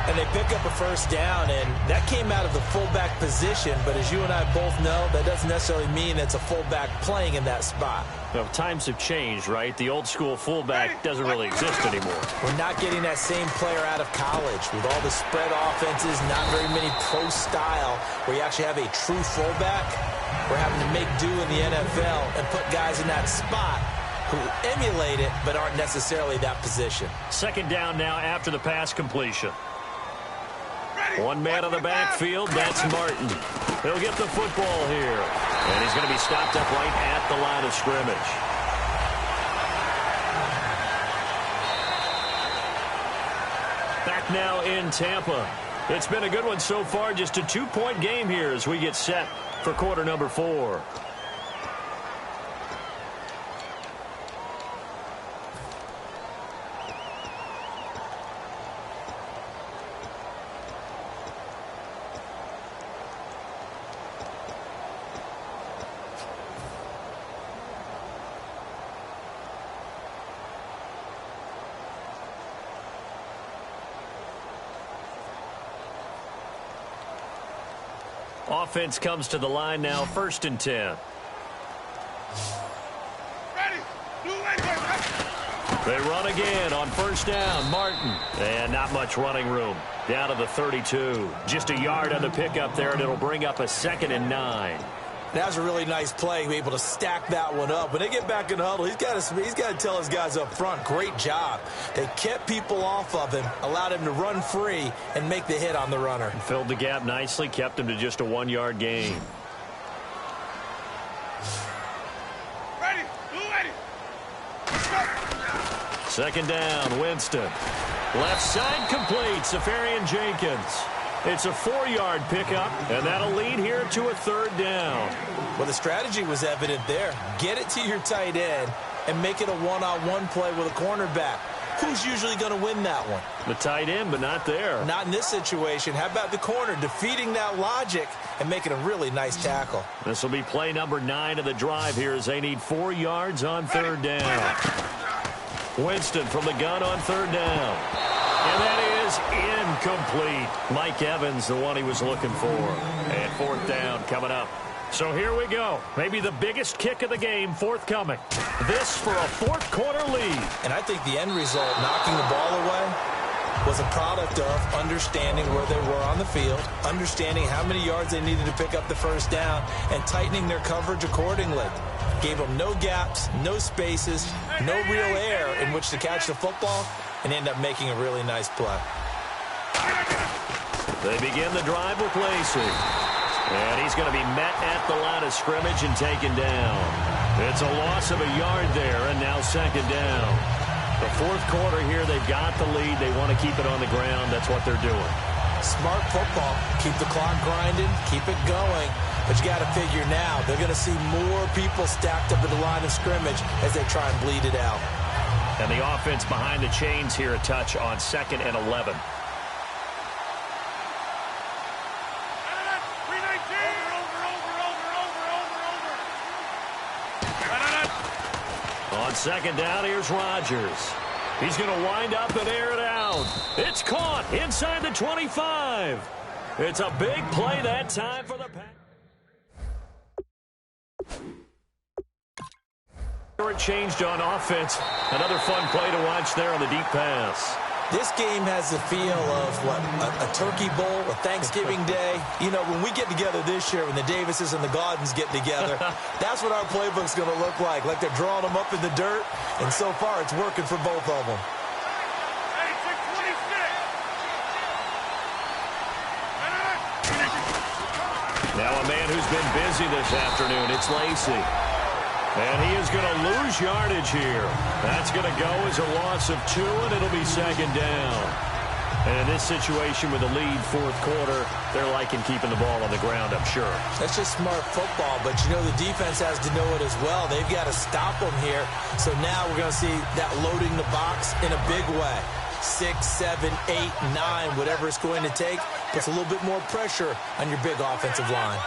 And they pick up a first down, and that came out of the fullback position, but as you and I both know, that doesn't necessarily mean it's a fullback playing in that spot. Well, times have changed, right? The old school fullback doesn't really exist anymore. We're not getting that same player out of college with all the spread offenses, not very many pro style, where you actually have a true fullback. We're having to make do in the NFL and put guys in that spot who emulate it but aren't necessarily that position. Second down now after the pass completion. One man on the backfield, that's Martin. He'll get the football here. And he's going to be stopped up right at the line of scrimmage. Back now in Tampa. It's been a good one so far. Just a 2-point game here as we get set for quarter number 4. Offense comes to the line now, 1st and 10. They run again on first down. Martin. And not much running room. Down to the 32. Just a yard on the pickup there, and it'll bring up a 2nd and 9. That was a really nice play, able to stack that one up. When they get back in the huddle, he's got to tell his guys up front, great job. They kept people off of him, allowed him to run free and make the hit on the runner. Filled the gap nicely, kept him to just a 1-yard gain. Ready, ready. Second down, Winston. Left side complete, Safarian Jenkins. It's a 4-yard pickup, and that'll lead here to a 3rd down. Well, the strategy was evident there. Get it to your tight end and make it a one-on-one play with a cornerback. Who's usually going to win that one? The tight end, but not there. Not in this situation. How about the corner defeating that logic and making a really nice tackle? This will be play number 9 of the drive here as they need 4 yards on 3rd down. Winston from the gun on 3rd down. And that is incomplete. Mike Evans, the one he was looking for. And 4th down coming up. So here we go. Maybe the biggest kick of the game forthcoming. This for a 4th quarter lead. And I think the end result, knocking the ball away, was a product of understanding where they were on the field, understanding how many yards they needed to pick up the first down, and tightening their coverage accordingly. Gave them no gaps, no spaces, no real air in which to catch the football, and end up making a really nice play. They begin the drive with Lacey. And he's going to be met at the line of scrimmage and taken down. It's a loss of a yard there, and now 2nd down. The 4th quarter here, they've got the lead. They want to keep it on the ground. That's what they're doing. Smart football. Keep the clock grinding. Keep it going. But you got to figure now, they're going to see more people stacked up at the line of scrimmage as they try and bleed it out. And the offense behind the chains here a touch on 2nd and 11. On 2nd down, here's Rodgers. He's going to wind up and air it out. It's caught inside the 25. It's a big play that time for the Packers. It changed on offense. Another fun play to watch there on the deep pass. This game has the feel of, what, a turkey bowl, a Thanksgiving day. You know, when we get together this year, when the Davises and the Gaudens get together, that's what our playbook's going to look like they're drawing them up in the dirt. And so far, it's working for both of them. Now a man who's been busy this afternoon, it's Lacey. And he is going to lose yardage here. That's going to go as a loss of 2, and it'll be second down. And in this situation with the lead fourth quarter, they're liking keeping the ball on the ground, I'm sure. That's just smart football, but you know the defense has to know it as well. They've got to stop them here. So now we're going to see that loading the box in a big way. 6, 7, 8, 9, whatever it's going to take, puts a little bit more pressure on your big offensive line.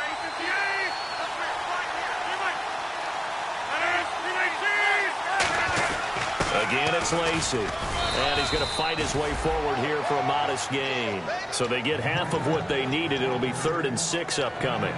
Again, it's Lacey. And he's going to fight his way forward here for a modest gain. So they get half of what they needed. It'll be 3rd and 6 upcoming.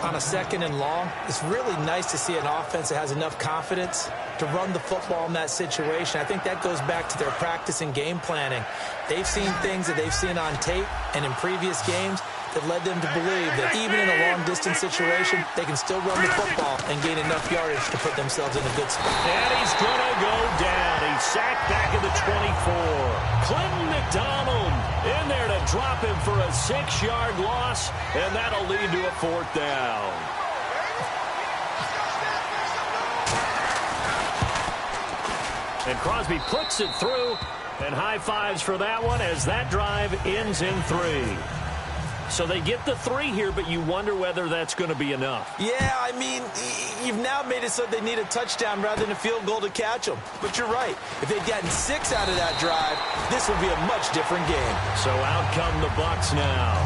On a 2nd and long, it's really nice to see an offense that has enough confidence to run the football in that situation. I think that goes back to their practice and game planning. They've seen things that they've seen on tape and in previous games that led them to believe that even in a long-distance situation, they can still run the football and gain enough yardage to put themselves in a good spot. And he's going to go down. He's sacked back at the 24. Clinton McDonald in there to drop him for a 6-yard loss, and that'll lead to a 4th down. And Crosby puts it through, and high fives for that one as that drive ends in 3. So they get the 3 here, but you wonder whether that's going to be enough. Yeah, I mean, you've now made it so they need a touchdown rather than a field goal to catch them. But you're right. If they'd gotten 6 out of that drive, this would be a much different game. So out come the Bucs now.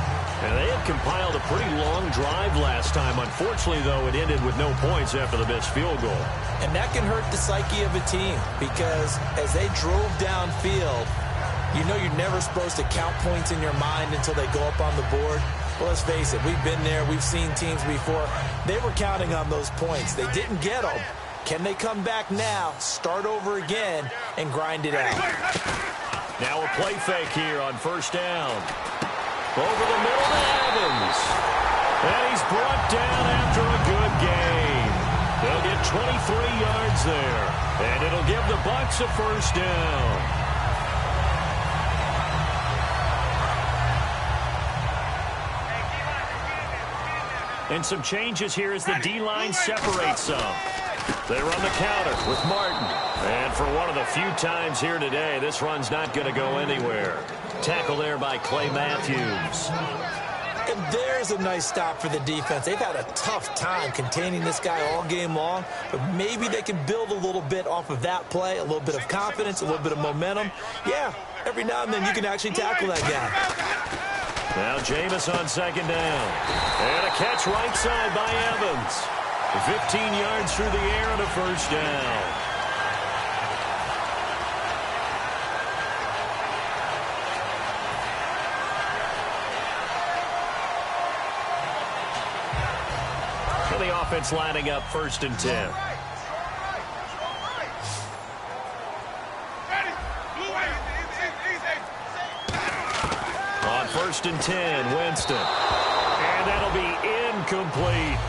And they had compiled a pretty long drive last time. Unfortunately, though, it ended with no points after the missed field goal. And that can hurt the psyche of a team because as they drove downfield, you know you're never supposed to count points in your mind until they go up on the board. Well, let's face it, we've been there. We've seen teams before. They were counting on those points. They didn't get them. Can they come back now, start over again, and grind it out? Now a play fake here on 1st down. Over the middle to Evans. And he's brought down after a good gain. They'll get 23 yards there. And it'll give the Bucs a 1st down. And some changes here as the D-line separates some. They run the counter with Martin. And for one of the few times here today, this run's not going to go anywhere. Tackle there by Clay Matthews. And there's a nice stop for the defense. They've had a tough time containing this guy all game long, but maybe they can build a little bit off of that play, a little bit of confidence, a little bit of momentum. Yeah, every now and then you can actually tackle that guy. Now Jameis on 2nd down. And a catch right side by Evans. 15 yards through the air and a 1st down. So the offense lining up 1st and 10. On 1st and 10, Winston. And that'll be incomplete.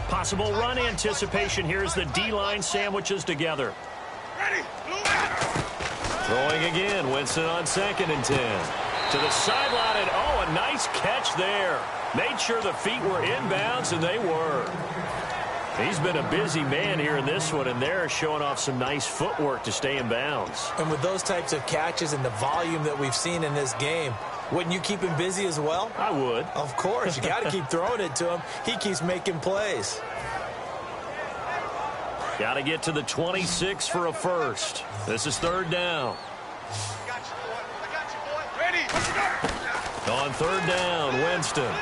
Possible run anticipation here as the D-line sandwiches together. Throwing again, Winston on 2nd and 10. To the sideline, and oh, a nice catch there. Made sure the feet were inbounds, and they were. He's been a busy man here in this one, and they're showing off some nice footwork to stay in bounds. And with those types of catches and the volume that we've seen in this game, wouldn't you keep him busy as well? I would. Of course. You got to keep throwing it to him. He keeps making plays. Got to get to the 26 for a 1st. This is 3rd down. On 3rd down, Winston.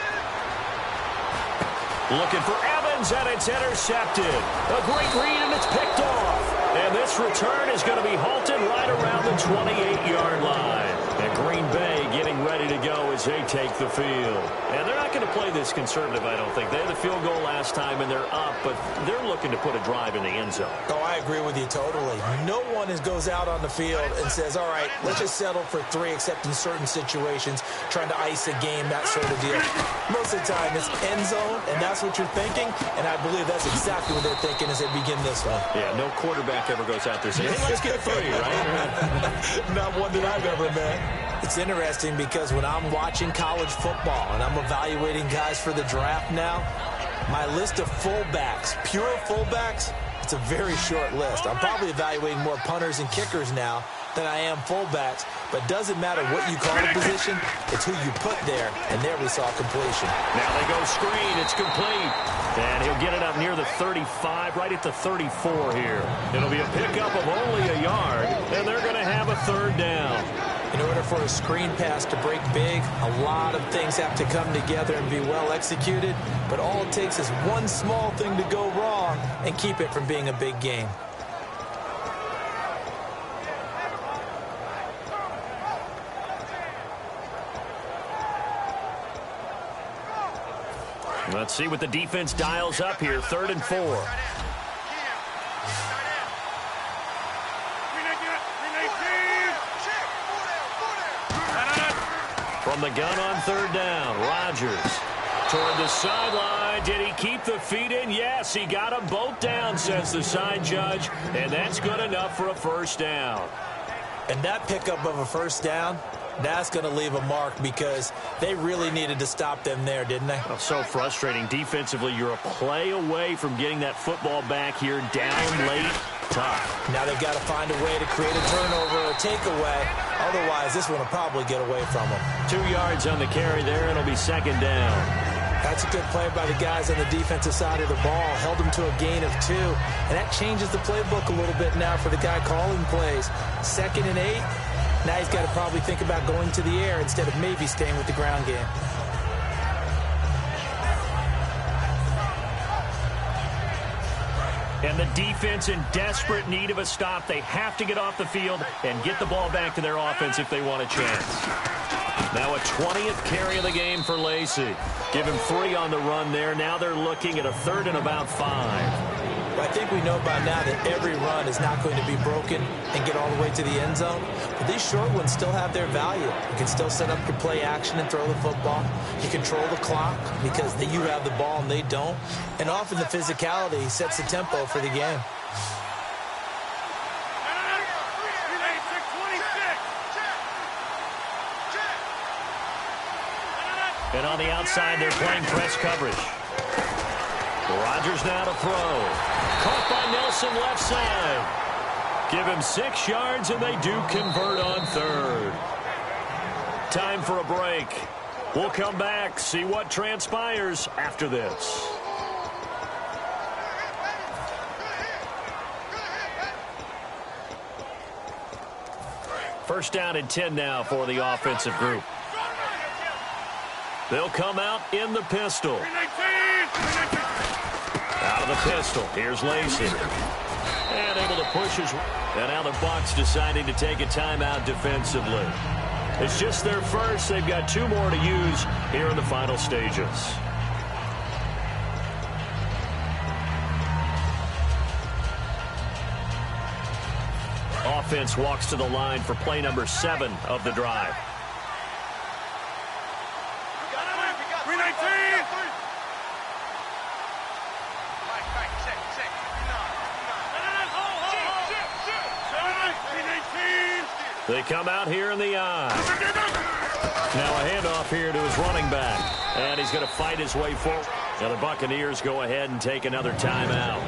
Looking for Evans, and it's intercepted. A great read, and it's picked off. And this return is going to be halted right around the 28-yard line. And Green Bay getting ready to go as they take the field. And they're not going to play this conservative, I don't think. They had the field goal last time, and they're up, but they're looking to put a drive in the end zone. Oh, I agree with you totally. No one goes out on the field and says, all right, let's just settle for 3, except in certain situations, trying to ice a game, that sort of deal. Most of the time, it's end zone, and that's what you're thinking, and I believe that's exactly what they're thinking as they begin this one. Yeah, no quarterback ever goes out there saying, hey, let's get 3, right? Not one that I've ever met. It's interesting because when I'm watching college football and I'm evaluating guys for the draft now, my list of fullbacks, pure fullbacks, it's a very short list. I'm probably evaluating more punters and kickers now than I am fullbacks, but doesn't matter what you call the position, it's who you put there, and there we saw completion. Now they go screen, it's complete, and he'll get it up near the 35, right at the 34 here. It'll be a pickup of only a yard, and they're going to have a 3rd down. In order for a screen pass to break big, a lot of things have to come together and be well executed, but all it takes is one small thing to go wrong and keep it from being a big game. Let's see what the defense dials up here. 3rd and 4. From the gun on 3rd down, Rodgers toward the sideline. Did he keep the feet in? Yes, he got them both down, says the side judge, and that's good enough for a 1st down. And that pickup of a 1st down, that's going to leave a mark because they really needed to stop them there, didn't they? Oh, so frustrating. Defensively, you're a play away from getting that football back here, down late. Tough. Now they've got to find a way to create a turnover or a takeaway. Otherwise, this one will probably get away from them. 2 yards on the carry there. It'll be 2nd down. That's a good play by the guys on the defensive side of the ball. Held them to a gain of 2. And that changes the playbook a little bit now for the guy calling plays. 2nd and 8. Now he's got to probably think about going to the air instead of maybe staying with the ground game. And the defense in desperate need of a stop. They have to get off the field and get the ball back to their offense if they want a chance. Now a 20th carry of the game for Lacey. Give him 3 on the run there. Now they're looking at a 3rd and about 5. I think we know by now that every run is not going to be broken and get all the way to the end zone. But these short ones still have their value. You can still set up your play action and throw the football. You control the clock because you have the ball and they don't. And often the physicality sets the tempo for the game. And on the outside, they're playing press coverage. Rodgers now to throw. Caught by Nelson left side. Give him 6 yards, and they do convert on 3rd. Time for a break. We'll come back, see what transpires after this. First down and 10 now for the offensive group. They'll come out in the pistol. Out of the pistol. Here's Lacey. And able to push his... And now the Bucs deciding to take a timeout defensively. It's just their first. They've got 2 more to use here in the final stages. Offense walks to the line for play number 7 of the drive. They come out here in the eye. Now a handoff here to his running back. And he's going to fight his way forward. Now the Buccaneers go ahead and take another timeout.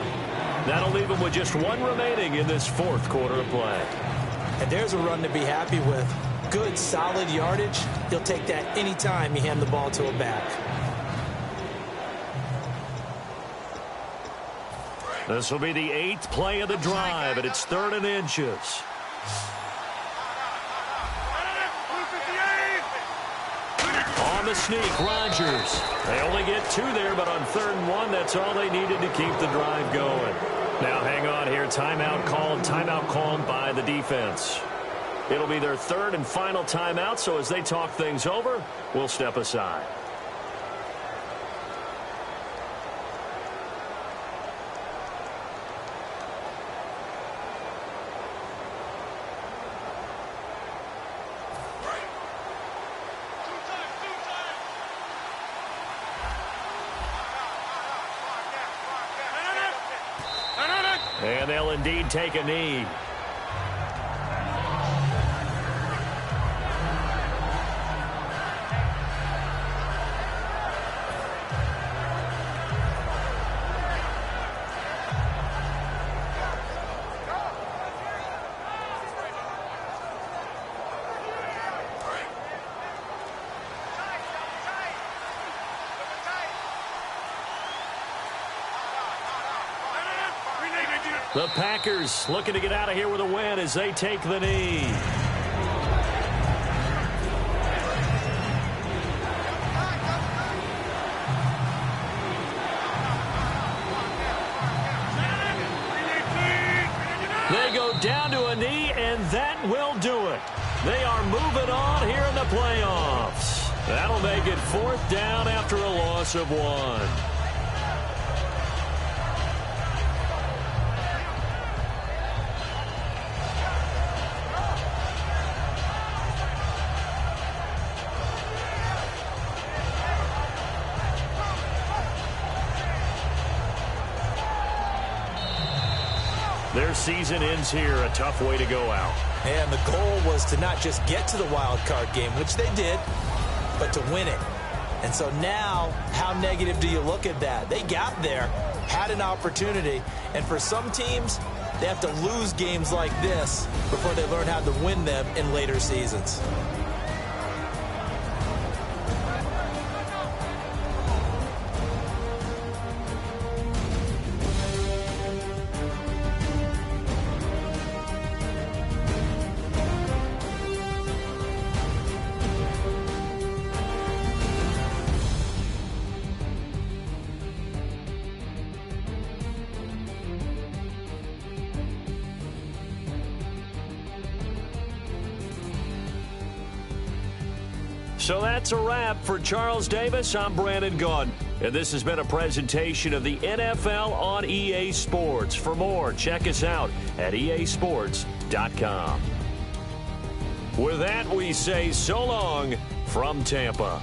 That'll leave them with just 1 remaining in this 4th quarter of play. And there's a run to be happy with. Good, solid yardage. He'll take that anytime you hand the ball to a back. This will be the 8th play of the drive, and it's 3rd and inches. On the sneak, Rodgers. They only get 2 there, but on 3rd and 1, that's all they needed to keep the drive going. Now hang on here. Timeout called by the defense. It'll be their third and final timeout, so as they talk things over, we'll step aside. And they'll indeed take a knee. The Packers looking to get out of here with a win as they take the knee. They go down to a knee, and that will do it. They are moving on here in the playoffs. That'll make it 4th down after a loss of 1. Their season ends here, a tough way to go out. And the goal was to not just get to the wild card game, which they did, but to win it. And so now, how negative do you look at that? They got there, had an opportunity, and for some teams, they have to lose games like this before they learn how to win them in later seasons. So that's a wrap for Charles Davis. I'm Brandon Gaudin, and this has been a presentation of the NFL on EA Sports. For more, check us out at easports.com. With that, we say so long from Tampa.